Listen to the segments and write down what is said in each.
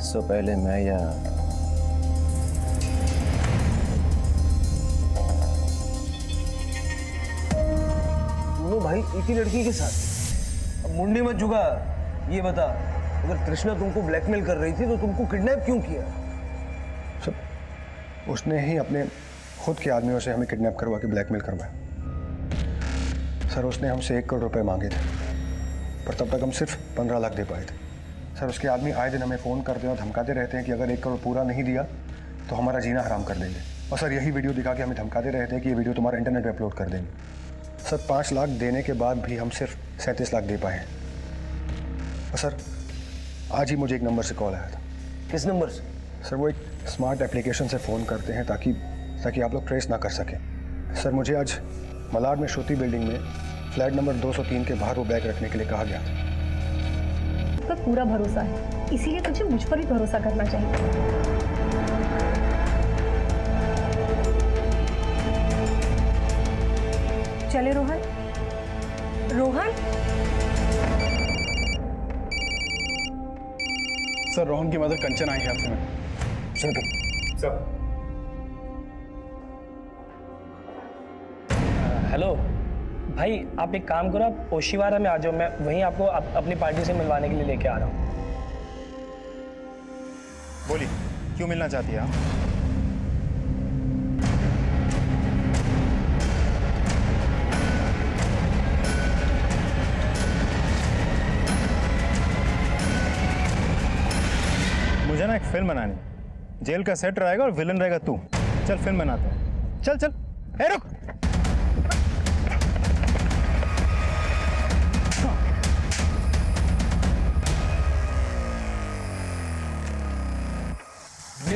इससे पहले मैं या दोनों भाई एक ही लड़की के साथ। अब मुंडी मत झुका, ये बता, अगर तृष्णा तुमको ब्लैकमेल कर रही थी तो तुमको किडनैप क्यों किया? सब उसने ही अपने खुद के आदमियों से हमें किडनैप करवा के ब्लैकमेल करवाया। सर उसने हमसे 1 करोड़ रुपए मांगे थे, पर तब तक हम सिर्फ 15 लाख दे पाए थे। सर उसके आदमी आए दिन हमें फ़ोन करते हैं और धमकाते रहते हैं कि अगर 1 करोड़ पूरा नहीं दिया तो हमारा जीना हराम कर देंगे। और सर यही वीडियो दिखा के हमें धमकाते रहते हैं कि ये वीडियो तुम्हारा इंटरनेट पे अपलोड कर देंगे। सर 5 लाख देने के बाद भी हम सिर्फ 37 लाख दे पाए हैं। और सर आज ही मुझे एक नंबर से कॉल आया था। किस नंबर से? सर वो एक स्मार्ट एप्लीकेशन से फ़ोन करते हैं ताकि आप लोग ट्रेस ना कर सकें। सर मुझे आज मलाड में श्रुति बिल्डिंग में फ्लैट नंबर 203 के बाहर वो बैग रखने के लिए कहा गया था। पर पूरा भरोसा है, इसीलिए तुझे मुझ पर भी भरोसा करना चाहिए। चले रोहन। रोहन सर, रोहन की मदर कंचन आई है आपसे मिलने। सर हेलो भाई, आप एक काम करो, आप ओशिवारा में आ जाओ, मैं वहीं आपको अपनी पार्टी से मिलवाने के लिए लेके आ रहा हूँ। बोलिए, क्यों मिलना चाहती है आप? मुझे ना एक फिल्म बनानी है। जेल का सेट रहेगा और विलन रहेगा तू। चल फिल्म बनाते हैं। चल चल। ए रुक।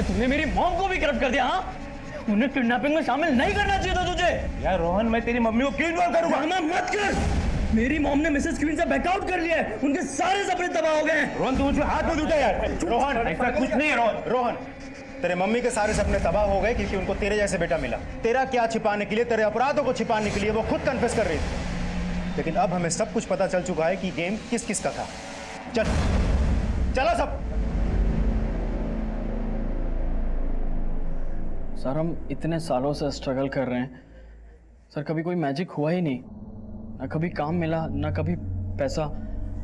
तुमने मेरी मॉम को भी गिरफ्तार कर दिया? हाँ, उन्हें किडनैपिंग में शामिल नहीं करना चाहिए था तुझे। यार रोहन, मैं तेरी मम्मी को क्यों इन्वॉल्व करूंगा? मत कर। मेरी मॉम ने मिसेस क्वीन से बैकआउट कर लिया है, उनके सारे सपने तबाह हो गए। रोहन, तू मुझे हाथ मत उठा यार। रोहन, ऐसा कुछ नहीं है। रोहन, तेरे मम्मी के सारे सपने तबाह हो गए क्योंकि उनको तेरे जैसे बेटा मिला। तेरा क्या छिपाने के लिए, तेरे अपराधों को छिपाने के लिए वो खुद कन्फेस कर रही थी। लेकिन अब हमें सब कुछ पता चल चुका है कि गेम किस किस का था। चल चलो सब। सर हम इतने सालों से स्ट्रगल कर रहे हैं सर, कभी कोई मैजिक हुआ ही नहीं, ना कभी काम मिला ना कभी पैसा।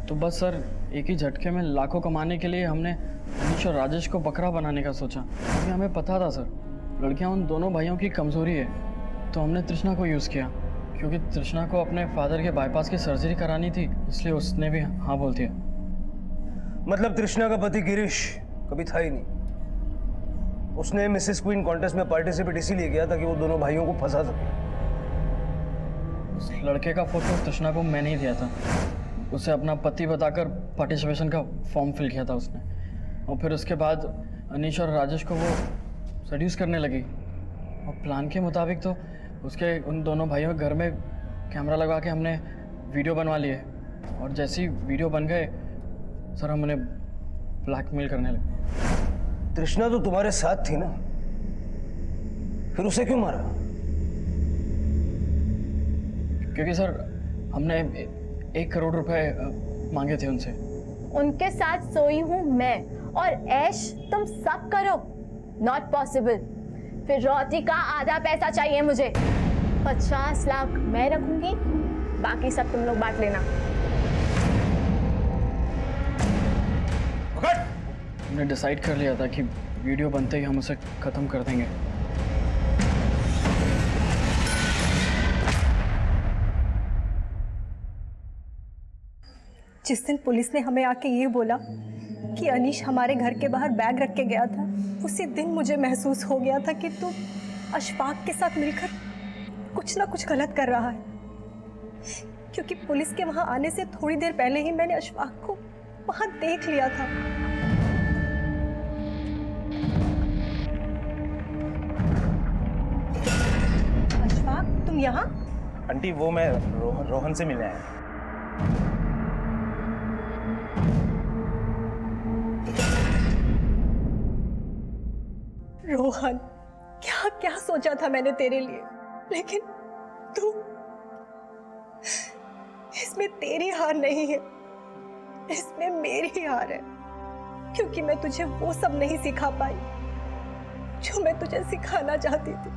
तो बस सर एक ही झटके में लाखों कमाने के लिए हमने अनीश और राजेश को बकरा बनाने का सोचा। क्योंकि हमें पता था सर लड़कियां उन दोनों भाइयों की कमज़ोरी है, तो हमने तृष्णा को यूज़ किया। क्योंकि तृष्णा को अपने फादर के बाईपास की सर्जरी करानी थी, इसलिए उसने भी हाँ बोल दिया। मतलब तृष्णा का पति गिरीश कभी था ही नहीं। उसने मिसेस क्वीन कॉन्टेस्ट में पार्टिसिपेट इसीलिए किया ताकि वो दोनों भाइयों को फंसा सके। उस लड़के का फोटो तृष्णा को मैंने ही दिया था। उसे अपना पति बताकर पार्टिसिपेशन का फॉर्म फिल किया था उसने। और फिर उसके बाद अनीश और राजेश को वो सड्यूस करने लगी। और प्लान के मुताबिक तो उसके उन दोनों भाइयों के घर में कैमरा लगा के हमने वीडियो बनवा लिए। और जैसे ही वीडियो बन गए सर हम उन्हें ब्लैकमेल करने लगे। तृष्णा तो तुम्हारे साथ थी ना, फिर उसे क्यों मारा? क्योंकि सर हमने 1 करोड़ रुपए मांगे थे उनसे। उनके साथ सोई हूँ मैं, और ऐश तुम सब करो। Not possible. फिर रोटी का आधा पैसा चाहिए मुझे। 50 लाख मैं रखूंगी, बाकी सब तुम लोग बांट लेना। हमने डिसाइड कर लिया था कि वीडियो बनते ही हम उसे ख़त्म कर देंगे। जिस दिन पुलिस ने हमें आके ये बोला कि अनीश हमारे घर के बाहर बैग रख के गया था, उसी दिन मुझे महसूस हो गया था कि तू अशफाक के साथ मिलकर कुछ ना कुछ गलत कर रहा है। क्योंकि पुलिस के वहां आने से थोड़ी देर पहले ही मैंने अशफाक को वहां देख लिया था। अशफाक, तुम यहाँ? आंटी, वो मैं रोहन से मिलने आया। रोहन, क्या क्या सोचा था मैंने तेरे लिए, लेकिन तू, इसमें तेरी हार नहीं है, इसमें मेरी हार है। क्योंकि मैं तुझे वो सब नहीं सिखा पाई जो मैं तुझे सिखाना चाहती थी।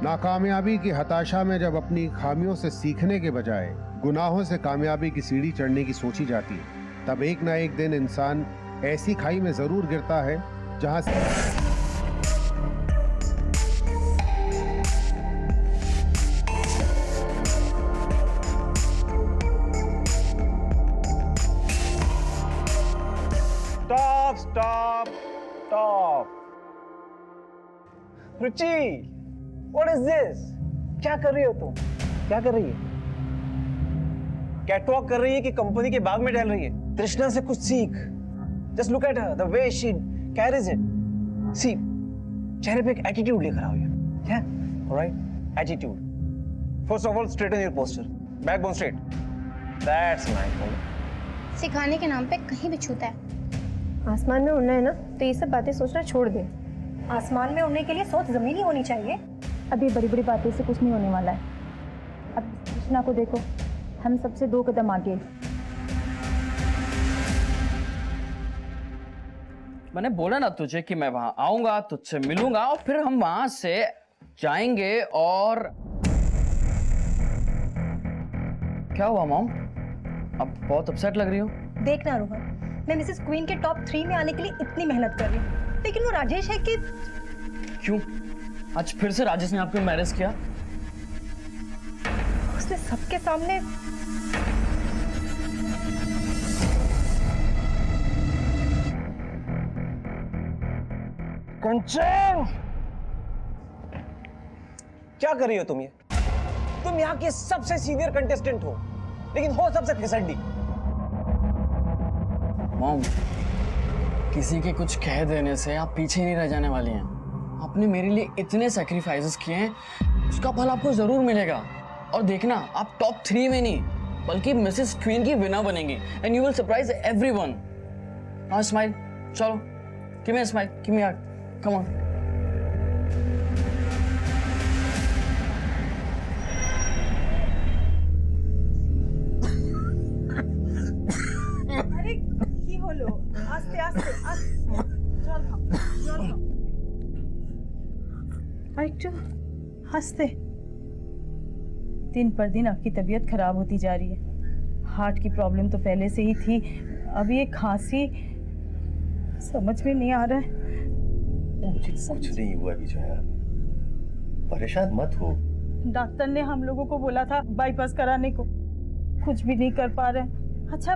नाकामयाबी की हताशा में जब अपनी खामियों से सीखने के बजाय गुनाहों से कामयाबी की सीढ़ी चढ़ने की सोची जाती है, तब एक ना एक दिन इंसान ऐसी खाई में जरूर गिरता है जहां से stop. Ruchi, what is this? क्या कर रही हो तुम? क्या कर रही है? कैटवॉक कर रही है कि कंपनी के बाग में टहल रही है? तृष्णा से कुछ सीख। Just look at her, the way she carries it. See, चेहरे पे एक एटीट्यूड लेकर आओ यार। क्या? Alright, attitude. First of all straighten your posture, backbone straight. That's nice. सिखाने के नाम पे कहीं भी छूता है। आसमान में उड़ना है ना, तो ये सब बातें सोचना छोड़ दे। आसमान में उड़ने के लिए सोच जमीन ही होनी चाहिए। अभी बड़ी बड़ी बातों से कुछ नहीं होने वाला है। अब कृष्णा को देखो, हम सबसे 2 कदम आगे। मैंने बोला ना तुझे कि मैं वहां आऊंगा, तुझसे मिलूंगा और फिर हम वहां से जाएंगे। और क्या हुआ मॉम? अब बहुत अपसेट लग रही हो। देखना रोहन, मैं मिसेस क्वीन के टॉप 3 में आने के लिए इतनी मेहनत कर रही हूँ, लेकिन वो राजेश है कि क्यों? आज फिर से राजेश ने आपको मैरिज किया? उसने सबके सामने कंचन, क्या कर रही हो तुम? ये तुम यहाँ के सबसे सीनियर कंटेस्टेंट हो, लेकिन हो सबसे फिसड्डी। मॉम, किसी के कुछ कह देने से आप पीछे नहीं रह जाने वाली हैं। आपने मेरे लिए इतने सैक्रिफाइसेस किए हैं, उसका फल आपको जरूर मिलेगा। और देखना, आप टॉप 3 में नहीं बल्कि मिसेस क्वीन की विनर बनेंगी and you will surprise everyone. Now smile, चलो, give me a smile, give me a hug, come on. अरे की হলো? আস্তে আস্তে জল খাও, জল খাও। আর একটু हंसते। दिन पर दिन आपकी तबीयत खराब होती जा रही है। हार्ट की प्रॉब्लम तो पहले से ही थी, अब ये खांसी समझ में नहीं आ रहा है। मुझे कुछ नहीं हुआ विजया, परेशान मत हो। डॉक्टर ने हम लोगों को बोला था बाईपास कराने को, कुछ भी नहीं कर पा रहे। अच्छा,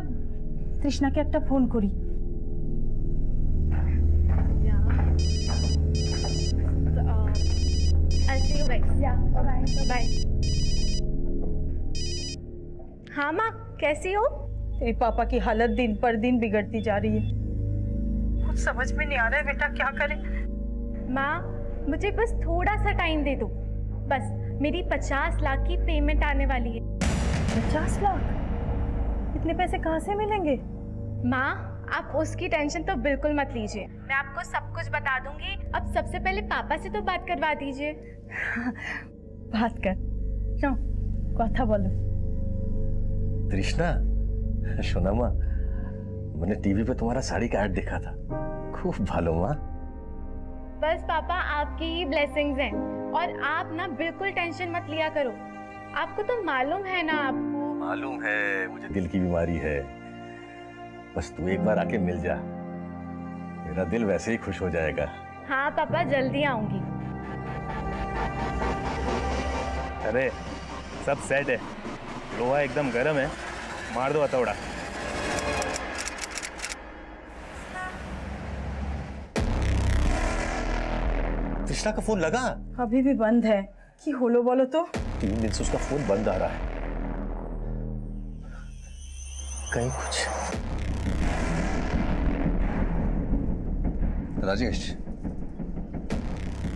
तृष्णा के একটা फोन करी। I'll see you guys. Yeah, bye. Bye. हाँ माँ, कैसी हो? तेरे पापा की हालत दिन पर दिन बिगड़ती जा रही है। कुछ समझ में नहीं आ रहा है बेटा, क्या करें? माँ, मुझे बस थोड़ा सा टाइम दे दो। बस मेरी 50 लाख की पेमेंट आने वाली है। 50 लाख? इतने पैसे कहाँ से मिलेंगे? माँ, आप उसकी टेंशन तो बिल्कुल मत लीजिए, मैं आपको सब कुछ बता दूंगी। अब सबसे पहले पापा से तो बात करवा दीजिए। बात कर, क्यों कथा बोलो। तृष्णा, शोना माँ, मैंने टीवी पे तुम्हारा साड़ी का ऐड देखा था, खूब भालो माँ। बस पापा, आपकी ही ब्लेसिंग्स हैं और आप ना बिल्कुल टेंशन मत लिया करो। आपको तो मालूम है ना, आपको मालूम है मुझे दिल की बीमारी है। बस तू एक बार आके मिल जा, मेरा दिल वैसे ही खुश हो जाएगा। हाँ पापा, जल्दी आऊंगी। अरे सब सेट है, लोहा एकदम गर्म है, मार दो हथौड़ा। तृष्णा का फोन लगा? अभी भी बंद है। कि होलो बोलो तो। 3 दिन से उसका फोन बंद आ रहा है, कहीं कुछ। राजेश,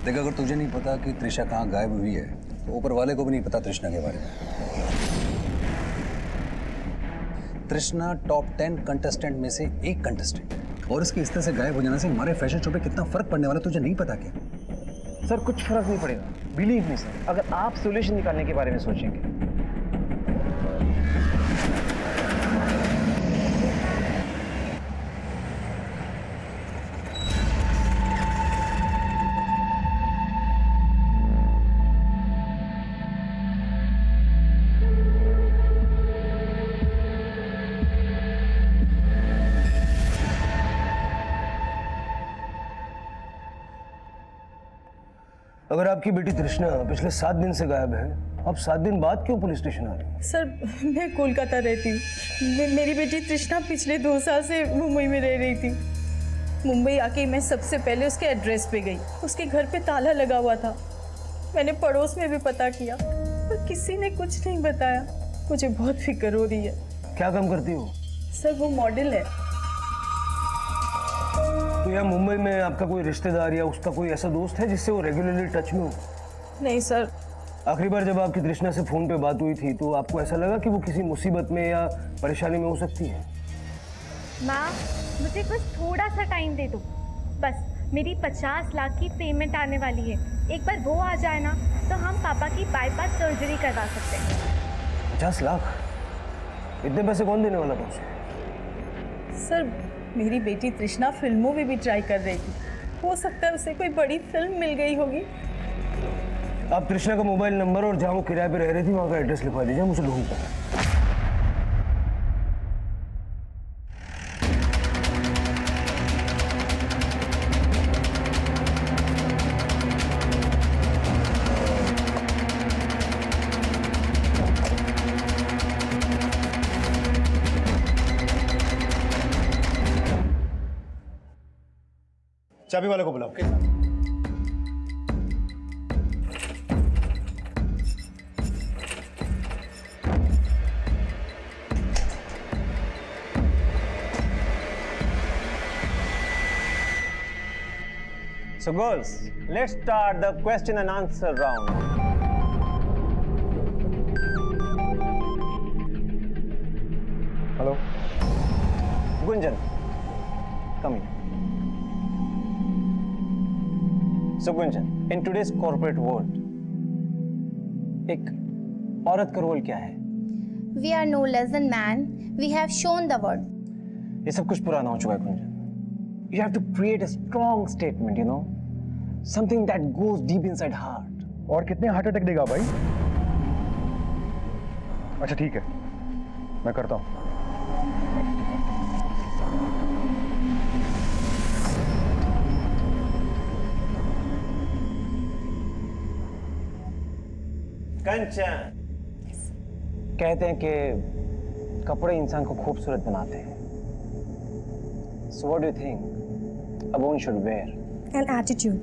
देख, अगर तुझे नहीं पता कि तृषा कहाँ गायब हुई है, तो ऊपर वाले को भी नहीं पता तृष्णा के बारे में। तृष्णा टॉप 10 कंटेस्टेंट में से एक कंटेस्टेंट, और इसके इस तरह से गायब हो जाने से हमारे फैशन शो पे कितना फर्क पड़ने वाला तुझे नहीं पता क्या? सर, कुछ फर्क नहीं पड़ेगा, बिलीव मी सर, अगर आप सॉल्यूशन निकालने के बारे में सोचेंगे। अगर आपकी बेटी तृष्णा पिछले 7 दिन से गायब है, अब 7 दिन बाद क्यों पुलिस स्टेशन आ रही है? सर मैं कोलकाता रहती हूँ। मेरी बेटी तृष्णा पिछले 2 साल से मुंबई में रह रही थी। मुंबई आके मैं सबसे पहले उसके एड्रेस पे गई। उसके घर पे ताला लगा हुआ था। मैंने पड़ोस में भी पता किया पर किसी ने कुछ नहीं बताया। मुझे बहुत फिक्र हो रही है। क्या काम करती हो? सर वो मॉडल है। तो यहाँ मुंबई में आपका कोई रिश्तेदार या उसका कोई ऐसा दोस्त है जिससे वो रेगुलरली टच में हो? नहीं सर। आखिरी बार जब आपकी तृष्णा से फोन पे बात हुई थी तो आपको ऐसा लगा कि वो किसी मुसीबत में या परेशानी में हो सकती है? माँ मुझे बस थोड़ा सा टाइम दे दो। बस मेरी 50 लाख की पेमेंट आने वाली है। एक बार वो आ जाए ना तो हम पापा की बाईपास सर्जरी करवा सकते हैं। 50 लाख? इतने पैसे कौन देने वाला था उसे? सर मेरी बेटी तृष्णा फिल्मों में भी ट्राई कर रही थी। हो सकता है उसे कोई बड़ी फिल्म मिल गई होगी। आप तृष्णा का मोबाइल नंबर और जहाँ वो किराए पे रह रही थी वहाँ का एड्रेस लिखवा दीजिए, मुझे ढूंढता है। चाबी वाले को बुलाओ। So girls, let's start the question and answer round. Hello Gunjan, come here. So Gunjan, in today's corporate world, एक औरत का रोल क्या है? We are no less than man. We have shown the world. ये सब कुछ पुराना हो चुका है Gunjan. You have to create a strong statement, you know, something that goes deep inside heart. और कितने हार्ट अटैक देगा भाई? अच्छा ठीक है, मैं करता हूँ। कंचन, कहते हैं कि कपड़े इंसान को खूबसूरत बनाते हैं। So what do you think a woman should wear? An attitude,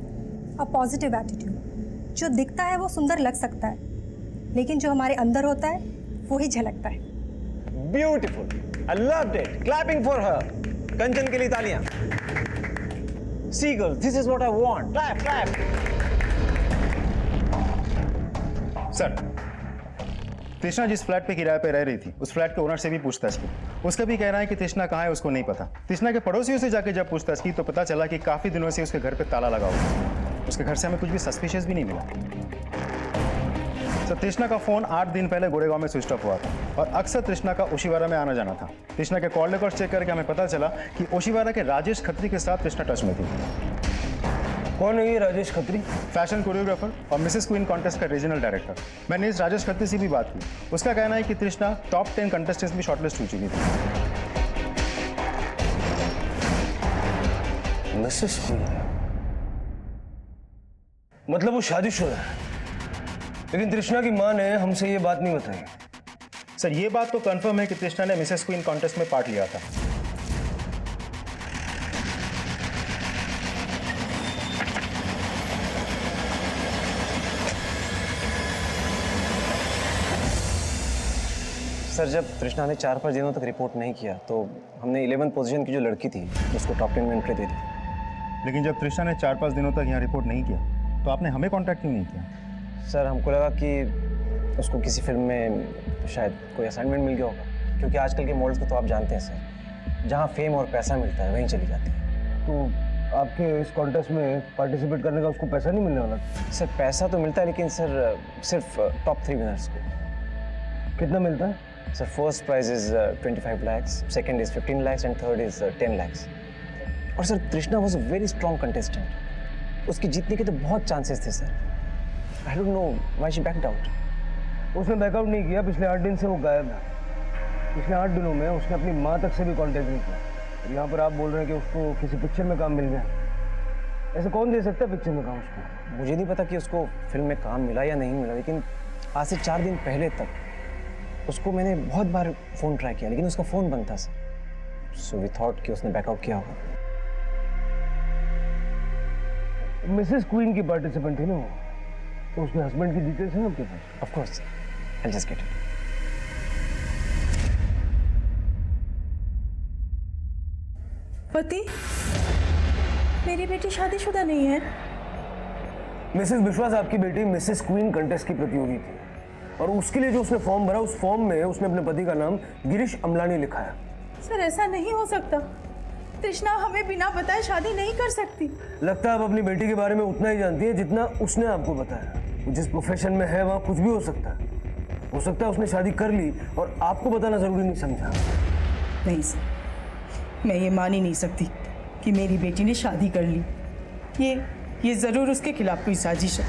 a positive attitude. जो दिखता है वो सुंदर लग सकता है, लेकिन जो हमारे अंदर होता है वो ही झलकता है। Beautiful. I loved it. Clapping for her. कंचन के लिए तालियां। Seagull, this is what I want. Clap, clap. Sir, तृष्णा जिस फ्लैट पे किराए पे रह रही थी उस फ्लैट के ओनर से भी पूछताछ की। उसका भी कहना है कि तृष्णा कहाँ है उसको नहीं पता। तृष्णा के पड़ोसियों से जाके जब पूछताछ की तो पता चला कि काफी दिनों से उसके घर पे ताला लगा हुआ है। उसके घर से हमें कुछ भी सस्पिशियस भी नहीं मिला। सर, तृष्णा का फोन 8 दिन पहले गोरेगांव में स्विच ऑफ हुआ था और अक्सर तृष्णा का ओशिवारा में आना जाना था। तृष्णा के कॉल रिकॉर्ड चेक करके हमें पता चला कि ओशिवारा के राजेश खत्री के साथ तृष्णा टच में थी। कौन है ये राजेश खत्री? फैशन कोरियोग्राफर और मिसेस क्वीन कॉन्टेस्ट का रीजनल डायरेक्टर। मैंने इस राजेश खत्री से भी बात की। उसका कहना है कि तृष्णा टॉप 10 कंटेस्टेंट्स में शॉर्टलिस्ट हो चुकी थी। मिसेस क्वीन, मतलब वो शादीशुदा है, लेकिन तृष्णा की मां ने हमसे ये बात नहीं बताई। सर, ये बात तो कंफर्म है कि तृष्णा ने मिसेस क्वीन कॉन्टेस्ट में पार्ट लिया था। सर, जब तृष्णा ने 4-5 दिनों तक रिपोर्ट नहीं किया तो हमने 11th पोजीशन की जो लड़की थी उसको टॉप 10 में एंट्री दे दी। लेकिन जब तृष्णा ने 4-5 दिनों तक यहाँ रिपोर्ट नहीं किया तो आपने हमें कांटेक्ट क्यों नहीं किया? सर, हमको लगा कि उसको किसी फिल्म में शायद कोई असाइनमेंट मिल गया होगा, क्योंकि आजकल के मॉडल्स को तो आप जानते हैं सर, जहाँ फेम और पैसा मिलता है वहीं चली जाती है। तो आपके इस कॉन्टेस्ट में पार्टिसिपेट करने का उसको पैसा नहीं मिलने वाला? सर, पैसा तो मिलता है, लेकिन सर सिर्फ टॉप 3 विनर्स को। कितना मिलता है? Sir, first prize is 25 lakhs, second is 15 lakhs and third is 10 lakhs। और sir, Trishna was a very strong contestant. उसकी जीतने के तो बहुत चांसेस थे sir. I don't know why she backed out. उसने बैकआउट नहीं किया, पिछले 8 दिन से वो गायब है। पिछले 8 दिनों में उसने अपनी माँ तक से भी कांटेक्ट नहीं किया। यहाँ पर आप बोल रहे हैं कि उसको किसी पिक्चर में काम मिल गया। ऐसे कौन दे सकता है पिक्चर में काम उसको? मुझे नहीं पता कि उसको फिल्म में काम मिला या नहीं मिला, लेकिन आज से 4 दिन पहले तक उसको मैंने बहुत बार फोन ट्राई किया, लेकिन उसका फोन बंद था सर। सो वी थॉट कि उसने बैकआउट किया होगा। मिसेस क्वीन की पार्टिसिपेंट थी ना वो, तो उसके हस्बैंड की डिटेल्स है आपके पास? Of course, I just get it. पति, मेरी बेटी शादीशुदा नहीं है। मिसेस विश्वास आपकी बेटी मिसेस क्वीन कंटेस्ट की प्रतियोगी थी, और उसके लिए जो उसने फॉर्म भरा, उस फॉर्म में उसने अपने पति का नाम गिरीश अमलानी लिखा है। सर ऐसा नहीं हो सकता। तृष्णा हमें बिना बताए शादी नहीं कर सकती। लगता है आप अपनी बेटी के बारे में उतना ही जानती है जितना उसने आपको बताया। वो जिस प्रोफेशन में है वहाँ कुछ भी हो सकता है। हो सकता है उसने शादी कर ली और आपको बताना जरूरी नहीं समझा। नहीं सर, मैं ये मान ही नहीं सकती कि मेरी बेटी ने शादी कर ली। ये जरूर उसके खिलाफ कोई साजिश है।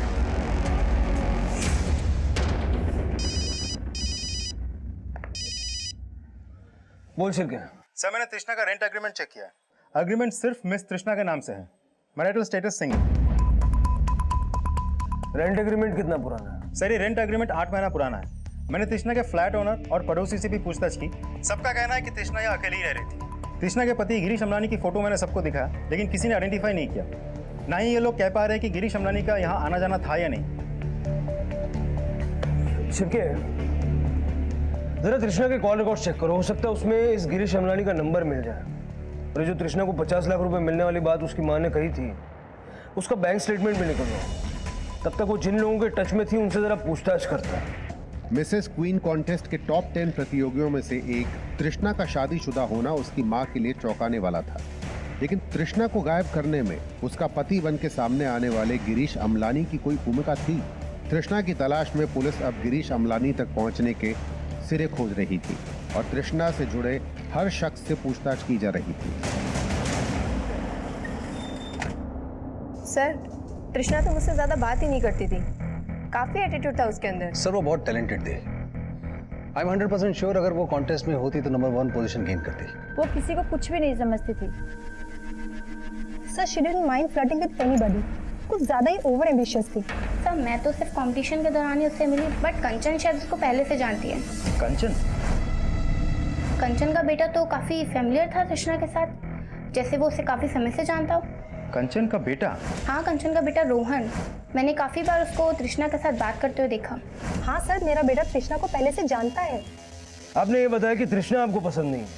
बोल शिरके। सर मैंने तृष्णा का रेंट एग्रीमेंट चेक किया है। एग्रीमेंट सिर्फ मिस तृष्णा के नाम से है। Marital status single. Rent agreement कितना पुराना है? सर ये रेंट एग्रीमेंट 8 महीना पुराना है। मैंने तृष्णा के फ्लैट ओनर और पड़ोसी से भी पूछताछ की। सबका कहना है कि तृष्णा यहाँ अकेली ही रह रही थी। तृष्णा के पति गिरीश अमलानी की फोटो मैंने सबको दिखाया, लेकिन किसी ने आइडेंटिफाई नहीं किया। ना ही ये लोग कह पा रहे हैं कि गिरीश अमलानी का यहाँ आना जाना था या नहीं। शिरके, जरा तृष्णा के कॉल रिकॉर्ड चेक करो। हो सकता है उसमें इस गिरीश अमलानी का नंबर मिल जाए। और ये जो तृष्णा को 50 लाख रुपए मिलने वाली बात उसकी माँ ने कही थी, उसका बैंक स्टेटमेंट भी निकल रहा। तब तक वो जिन लोगों के टच में थी उनसे जरा पूछताछ करता है। मिसेस क्वीन कॉन्टेस्ट के टॉप 10 प्रतियोगियों में से एक तृष्णा का शादीशुदा होना उसकी मां के लिए चौंकाने वाला था। लेकिन तृष्णा को गायब करने में उसका पति बन के सामने आने वाले गिरीश अमलानी की कोई भूमिका थी। तृष्णा की तलाश में पुलिस अब गिरीश अमलानी तक पहुंचने के सिरे खोज रही थी और तृष्णा से जुड़े हर शख्स से पूछताछ की जा रही थी। सर, तृष्णा तो मुझसे ज्यादा बात ही नहीं करती थी। काफी एटीट्यूड था उसके अंदर। सर वो बहुत टैलेंटेड थी। आई एम 100% श्योर अगर वो कॉन्टेस्ट में होती तो नंबर 1 पोजीशन गेन करती। वो किसी को कुछ भी नहीं समझती थी। Sir, she didn't mind flirting with anybody. कुछ ज्यादा ही ओवर एम्बिशियस थी। सर मैं तो सिर्फ कंपटीशन के दौरान ही उससे मिली, बट कंचन शायद उसको पहले से जानती है। कंचन? कंचन का बेटा तो काफी फेमिलियर था तृष्णा के साथ, जैसे वो उसे काफी समय से जानता हो। कंचन का बेटा? हाँ, कंचन का बेटा रोहन। मैंने काफी बार उसको तृष्णा के साथ बात करते हुए देखा। हाँ सर, मेरा बेटा तृष्णा को पहले से जानता है। आपने ये बताया कि तृष्णा आपको पसंद नहीं है,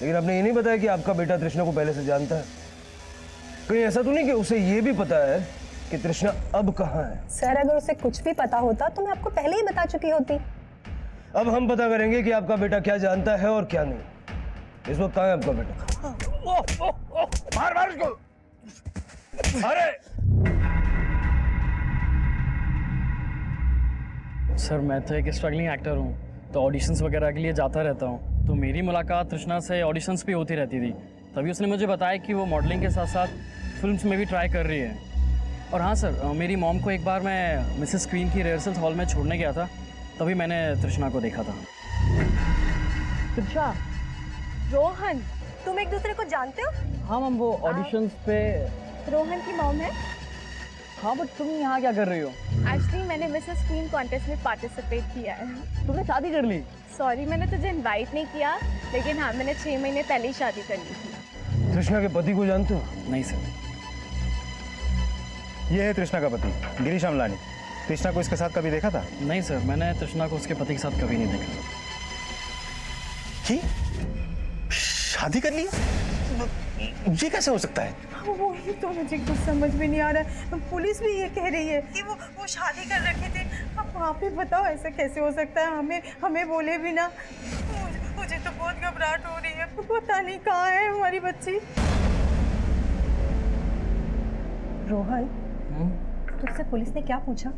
लेकिन आपने ये नहीं बताया कि आपका बेटा तृष्णा को पहले से जानता है। कहीं ऐसा तो नहीं कि उसे ये भी पता है कि तृष्णा अब कहाँ है? सर, अगर उसे कुछ भी पता होता तो मैं आपको पहले ही बता चुकी होती। अब हम पता करेंगे कि आपका बेटा क्या जानता है और क्या नहीं। इस वक्त कहाँ है आपका बेटा? मार उसको। अरे सर मैं तो एक स्ट्रगलिंग एक्टर हूँ, तो ऑडिशंस वगैरह के लिए जाता रहता हूँ। तो मेरी मुलाकात तृष्णा से ऑडिशंस भी होती रहती थी। तभी उसने मुझे बताया कि वो मॉडलिंग के साथ साथ फिल्म्स में भी ट्राई कर रही है। और हाँ सर, मेरी मॉम को एक बार मैं मिसेस क्वीन की रिहर्सल हॉल में छोड़ने गया था, तभी मैंने तृष्णा को देखा था। तृष्णा, रोहन, तुम एक दूसरे को जानते हो? हाँ मैम, वो ऑडिशंस पे। रोहन की मॉम है। हाँ, बट तुम यहाँ क्या कर रही हो? एक्चुअली मैंने मिसेस क्वीन कॉन्टेस्ट में पार्टिसिपेट किया है। तुमने शादी कर ली? सॉरी, मैंने तुझे इनवाइट नहीं किया, लेकिन हाँ मैंने 6 महीने पहले ही शादी कर ली थी। तृष्णा के पति को जानते हो? नहीं सर। ये है तृष्णा का पति गिरीश अमलानी। तृष्णा को इसके साथ कभी देखा था? नहीं सर, मैंने तृष्णा को उसके पति के साथ कभी नहीं देखा। शादी कर लिया? ये कैसे हो सकता है? वही तो मुझे कुछ समझ में नहीं आ रहा है। पुलिस भी ये कह रही है कि वो शादी कर रखे थे। अब वहाँ पे बताओ ऐसा कैसे हो सकता है? हमें बोले भी ना। मुझे तो बहुत घबराहट हो रही है। पता नहीं कहाँ है हमारी बच्ची। रोहन, तुझसे पुलिस ने क्या पूछा?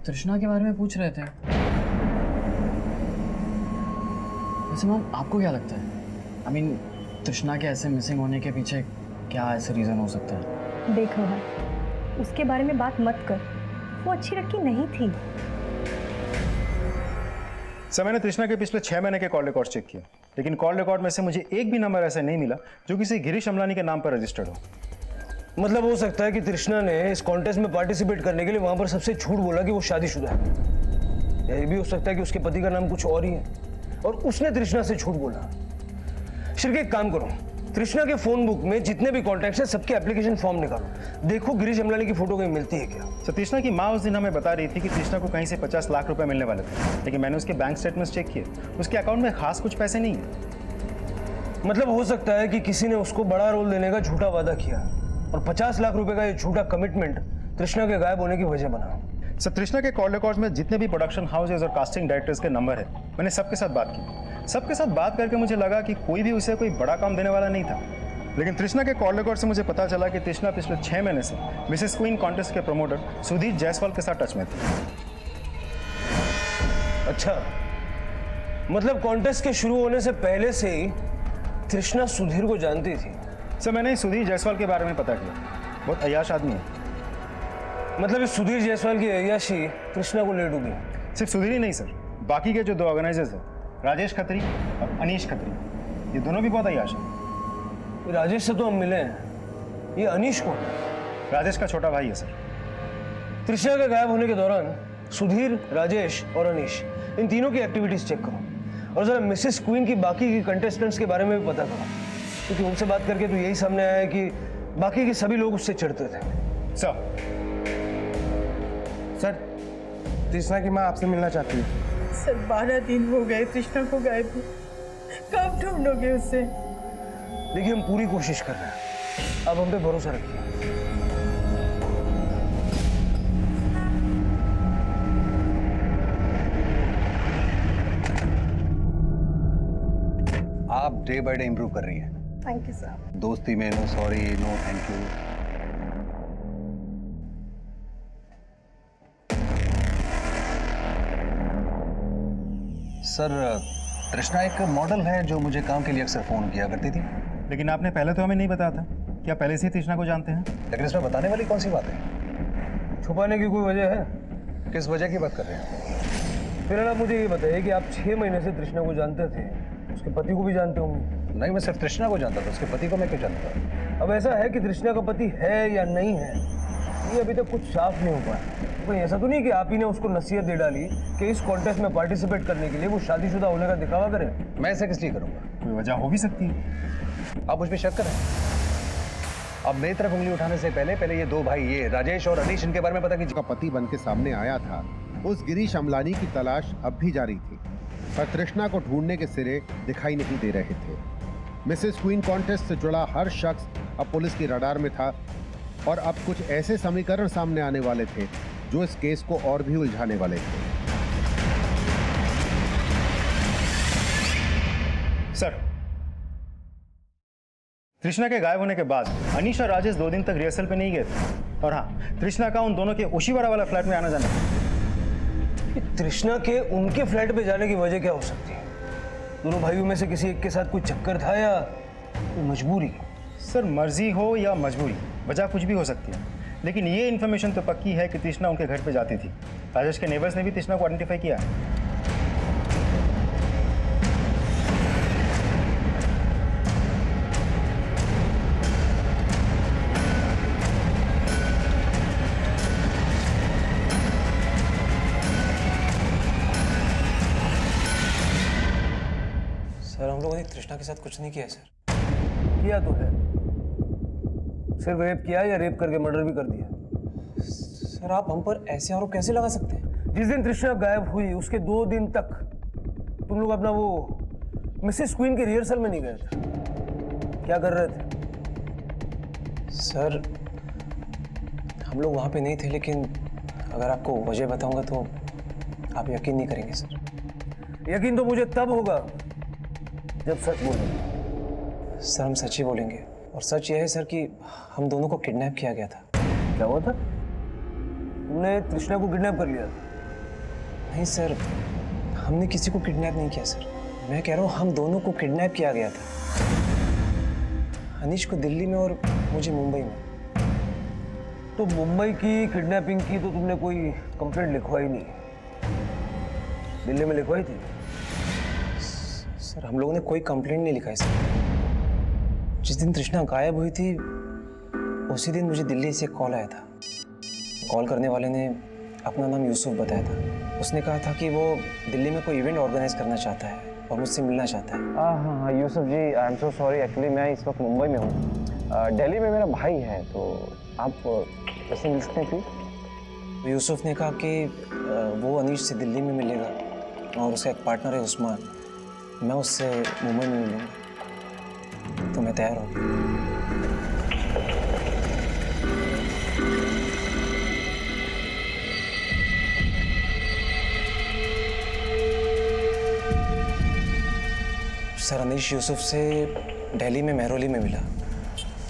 तृष्णा के बारे में पूछ रहे थे। वैसे मैम, आपको क्या लगता है? I mean, तृष्णा के ऐसे मिसिंग होने के पीछे क्या ऐसे रीजन हो सकता है? देख रोहन, उसके बारे में बात मत कर। वो अच्छी लड़की नहीं थी। सर मैंने तृष्णा के पिछले 6 महीने के कॉल रिकॉर्ड चेक किया, लेकिन कॉल रिकॉर्ड में से मुझे एक भी नंबर ऐसा नहीं मिला जो किसी गिरीश अमलानी के नाम पर रजिस्टर्ड हो। मतलब हो सकता है कि तृष्णा ने इस कॉन्टेस्ट में पार्टिसिपेट करने के लिए वहां पर सबसे झूठ बोला कि वो शादीशुदा है। यह भी हो सकता है कि उसके पति का नाम कुछ और ही है और उसने तृष्णा से झूठ बोला। शिर्के एक काम करो, तृष्णा के फोन बुक में जितने भी कॉन्टैक्ट्स हैं सबके एप्लीकेशन फॉर्म निकालो, देखो गिरीश अमलानी की फोटो कहीं मिलती है क्या। तो तृष्णा की माँ उस दिन हमें बता रही थी कि तृष्णा को कहीं से 50 लाख रुपए मिलने वाले थे, लेकिन मैंने उसके बैंक स्टेटमेंट्स चेक किए, उसके अकाउंट में खास कुछ पैसे नहीं है। मतलब हो सकता है कि किसी ने उसको बड़ा रोल देने का झूठा वादा किया और 50 लाख रुपए का ये झूठा कमिटमेंट तृष्णा के गायब होने की वजह बना। सर, तृष्णा के कॉल रिकॉर्ड्स में जितने भी प्रोडक्शन हाउसेज और कास्टिंग डायरेक्टर्स के नंबर है, मैंने सबके साथ बात की। सबके साथ बात करके मुझे लगा कि कोई भी उसे कोई बड़ा काम देने वाला नहीं था, लेकिन तृष्णा के कॉल रिकॉर्ड से मुझे पता चला कि तृष्णा पिछले 6 महीने से मिसेस क्वीन कॉन्टेस्ट के प्रमोटर सुधीर जायसवाल के साथ टच में थी। अच्छा, मतलब कॉन्टेस्ट के शुरू होने से पहले से ही तृष्णा सुधीर को जानती थी। सर, मैंने सुधीर जायसवाल के बारे में पता किया, बहुत अय्याश आदमी है। मतलब इस सुधीर जायसवाल की अय्याशी तृष्णा को ले डूबी। सिर्फ सुधीर ही नहीं सर, बाकी के जो 2 ऑर्गेनाइजर्स हैं, राजेश खत्री और अनीश खत्री, ये दोनों भी बहुत अय्याश हैं। राजेश से तो हम मिले हैं, ये अनीश कौन है? राजेश का छोटा भाई है सर। तृष्णा के गायब होने के दौरान सुधीर, राजेश और अनीश, इन तीनों की एक्टिविटीज चेक करो और जरा मिसेस क्वीन की बाकी की कंटेस्टेंट्स के बारे में भी पता करो, क्योंकि उनसे बात करके तो यही सामने आया है कि बाकी के सभी लोग उससे चिढ़ते थे। सर, तृष्णा की माँ आपसे मिलना चाहती है। सर 12 दिन हो गए तृष्णा को गायब हुए, कब ढूंढोगे उसे? देखिए, हम पूरी कोशिश कर रहे हैं, अब हम पे भरोसा रखिए। आप डे बाय डे इंप्रूव कर रही हैं। Thank you sir. दोस्ती में no sorry, no thank you. Sir, Trishna एक मॉडल है जो मुझे काम के लिए अक्सर फोन किया करती थी। लेकिन आपने पहले तो हमें नहीं बताया था। क्या पहले से ही तृष्णा को जानते हैं? लेकिन इसमें बताने वाली कौन सी बात है? छुपाने की कोई वजह है? किस वजह की बात कर रहे हैं? फिर आप मुझे ये बताइए कि आप 6 महीने से तृष्णा को जानते थे, उसके पति को भी जानते होंगे। नहीं, मैं सिर्फ तृष्णा को जानता था, उसके पति को मैं क्यों जानता? अब ऐसा है कि तृष्णा का पति है या नहीं है, ये अभी तक कुछ साफ नहीं हो पाया। कोई ऐसा तो नहीं कि आप ही ने उसको नसीहत दे डाली कि इस कॉन्टेस्ट में पार्टिसिपेट करने के लिए वो शादीशुदा होने का दिखावा करे? मैं ऐसा किस लिए करूंगा? कोई वजह हो भी सकती है। आप मुझ पर शक करें। अब मेरी तरफ उंगली उठाने से पहले ये 2 भाई, ये राजेश और अनीश, इनके बारे में पता कीजिए। का पति बन के सामने आया था, उस गिरीश अमलानी की तलाश अब भी जारी थी, पर तृष्णा को ढूंढने के सिरे दिखाई नहीं दे रहे थे। मिसेस क्वीन कॉन्टेस्ट से जुड़ा हर शख्स अब पुलिस की रडार में था और अब कुछ ऐसे समीकरण सामने आने वाले थे जो इस केस को और भी उलझाने वाले थे। सर, तृष्णा के गायब होने के बाद अनीश और राजेश 2 दिन तक रिहर्सल पे नहीं गए थे। और हाँ, तृष्णा का उन दोनों के ओशीवाड़ा वाला फ्लैट में आना जाना था। तृष्णा के उनके फ्लैट पे जाने की वजह क्या हो सकती है? दोनों भाइयों में से किसी एक के साथ कोई चक्कर था या मजबूरी? सर, मर्जी हो या मजबूरी, वजह कुछ भी हो सकती है, लेकिन ये इन्फॉर्मेशन तो पक्की है कि तृष्णा उनके घर पे जाती थी। राजेश के नेबर्स ने भी तृष्णा को आइडेंटिफाई किया है। सर, हम लोगों ने तृष्णा के साथ कुछ नहीं किया सर। किया तो है, सिर्फ रेप किया या रेप करके मर्डर भी कर दिया। सर, आप हम पर ऐसे आरोप कैसे लगा सकते हैं? जिस दिन तृष्णा गायब हुई उसके 2 दिन तक तुम लोग अपना वो मिसेस क्वीन के रिहर्सल में नहीं गए थे, क्या कर रहे थे? सर, हम लोग वहाँ पे नहीं थे, लेकिन अगर आपको वजह बताऊंगा तो आप यकीन नहीं करेंगे सर। यकीन तो मुझे तब होगा जब सच बोलेंगे। सर, हम सच ही बोलेंगे, और सच यह है सर कि हम दोनों को किडनैप किया गया था। क्या हुआ था? तुमने तृष्णा को किडनैप कर लिया? नहीं सर, हमने किसी को किडनैप नहीं किया सर। मैं कह रहा हूँ हम दोनों को किडनैप किया गया था, अनीश को दिल्ली में और मुझे मुंबई में। तो मुंबई की किडनैपिंग की तो तुमने कोई कंप्लेंट लिखवाई नहीं, दिल्ली में लिखवाई थी? सर, हम लोगों ने कोई कंप्लेंट नहीं लिखाई सर। जिस दिन तृष्णा गायब हुई थी उसी दिन मुझे दिल्ली से कॉल आया था। कॉल करने वाले ने अपना नाम यूसुफ बताया था। उसने कहा था कि वो दिल्ली में कोई इवेंट ऑर्गेनाइज करना चाहता है और मुझसे मिलना चाहता है। हाँ Yusuf ji, I am so sorry, actually मैं इस वक्त मुंबई में हूँ। दिल्ली में मेरा भाई है, तो आप उससे मिल सकते हैं प्लीज? यूसुफ ने कहा कि वो अनीश से दिल्ली में मिलेगा और उसका एक पार्टनर है उस्मान, मैं उससे मुंबई में मिलूंगा। तो मैं तैयार हो गया। सर, अनीश यूसुफ से दिल्ली में मेहरौली में मिला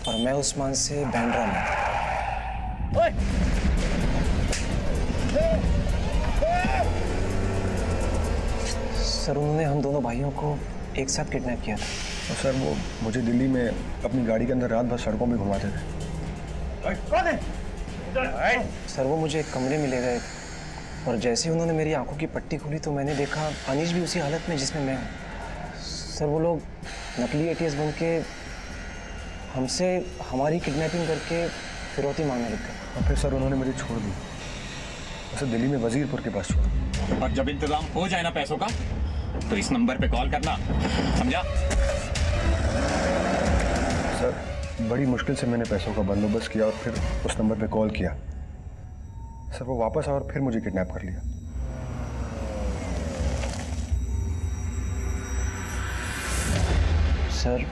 और मैं उस्मान से बैंड्रा में। सर, उन्होंने हम दोनों भाइयों को एक साथ किडनैप किया था। और सर वो मुझे दिल्ली में अपनी गाड़ी के अंदर रात भर सड़कों में घुमाते थे। कौन है? सर, वो मुझे एक कमरे में ले गए और जैसे ही उन्होंने मेरी आंखों की पट्टी खोली तो मैंने देखा अनीश भी उसी हालत में जिसमें मैं हूँ। सर, वो लोग नकली एटीएस बन के हमसे हमारी किडनैपिंग करके फिरौती मांगने लग गए। और फिर सर उन्होंने मुझे छोड़ दी, उसे दिल्ली में वजीरपुर के पास छोड़ा। और जब इंतजाम हो जाए ना पैसों का तो इस नंबर पे कॉल करना, समझा? सर, बड़ी मुश्किल से मैंने पैसों का बंदोबस्त किया और फिर उस नंबर पे कॉल किया। सर, वो वापस आया और फिर मुझे किडनैप कर लिया। सर,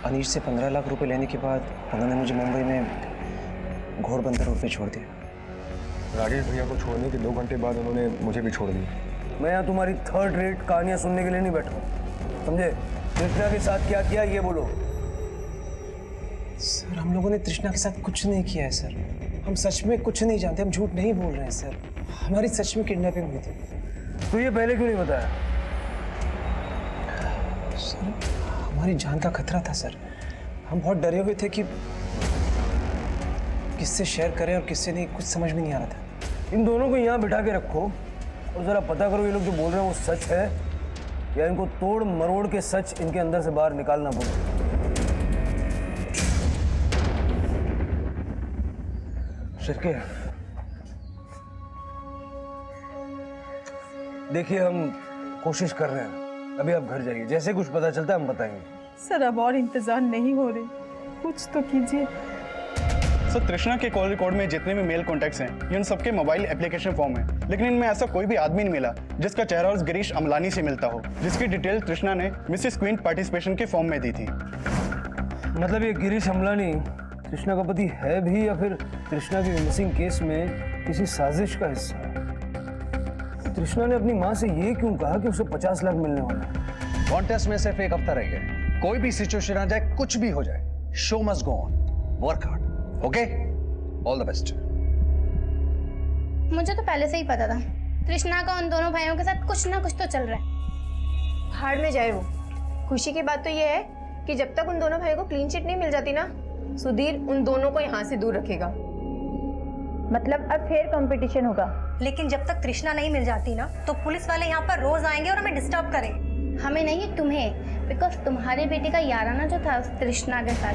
अनीश से 15 लाख रुपए लेने के बाद उन्होंने मुझे मुंबई में घोड़बंदर रोड पे छोड़ दिया। राजेश भैया को छोड़ने के 2 घंटे बाद उन्होंने मुझे भी छोड़ दिया। मैं यहाँ तुम्हारी थर्ड रेट कहानियाँ सुनने के लिए नहीं बैठा हूँ, समझे? तृष्णा के साथ क्या किया ये बोलो। सर, हम लोगों ने तृष्णा के साथ कुछ नहीं किया है सर। हम सच में कुछ नहीं जानते, हम झूठ नहीं बोल रहे हैं सर। हमारी सच में किडनैपिंग हुई थी। तो ये पहले क्यों नहीं बताया? सर, हमारी जान का खतरा था सर। हम बहुत डरे हुए थे कि किससे शेयर करें और किससे नहीं, कुछ समझ में नहीं आ रहा था। इन दोनों को यहाँ बिठा के रखो और ज़रा पता करो ये लोग जो बोल रहे हैं वो सच है या इनको तोड़ मरोड़ के सच इनके अंदर से बाहर निकालना पड़ेगा। शिरके, देखिए हम कोशिश कर रहे हैं, अभी आप घर जाइए, जैसे कुछ पता चलता है हम बताएंगे। सर, अब और इंतजार नहीं हो रही, कुछ तो कीजिए। सर, तृष्णा के कॉल रिकॉर्ड में जितने भी मेल कॉन्टैक्ट्स हैं ये उन सबके मोबाइल एप्लीकेशन फॉर्म है, लेकिन इनमें ऐसा कोई भी आदमी नहीं मिला जिसका चेहरा उस गिरीश अमलानी से मिलता हो, जिसकी डिटेल तृष्णा ने मिसेस क्वीन पार्टिसिपेशन के फॉर्म में दी थी। मतलब ये गिरीश अमलानी तृष्णा का पति है भी या फिर तृष्णा के मिसिंग केस में किसी साजिश का हिस्सा है? तृष्णा ने अपनी माँ से ये क्यों कहा कि उसे 50 लाख मिलने वाला है? कॉन्टेस्ट में सिर्फ एक हफ्ता रह गया, कोई भी सिचुएशन आ जाए, कुछ भी हो जाए, show must go on, work hard, okay? All the best. मुझे तो पहले से ही पता था तृष्णा का उन दोनों भाइयों के साथ कुछ ना कुछ तो चल रहा है। भाड़ में जाए वो। खुशी की बात तो ये है कि जब तक उन दोनों भाइयों को क्लीन चिट नहीं मिल जाती ना, सुधीर उन दोनों को यहाँ से दूर रखेगा। मतलब अब फिर कंपटीशन होगा। लेकिन जब तक तृष्णा नहीं मिल जाती ना, तो पुलिस वाले यहाँ पर रोज आएंगे और हमें डिस्टर्ब करेंगे। हमें नहीं, तुम्हें, बिकॉज तुम्हारे बेटे का याराना जो था उस तृष्णा के साथ।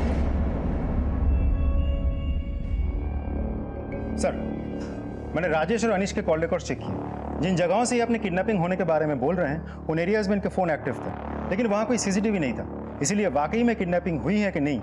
सर, मैंने राजेश और अनीश के कॉल रिकॉर्ड चेक किए। जिन जगहों से ये अपने किडनैपिंग होने के बारे में बोल रहे हैं उन एरियाज में इनके फोन एक्टिव थे, लेकिन वहाँ कोई सीसीटीवी नहीं था। इसीलिए वाकई में किडनैपिंग हुई है कि नहीं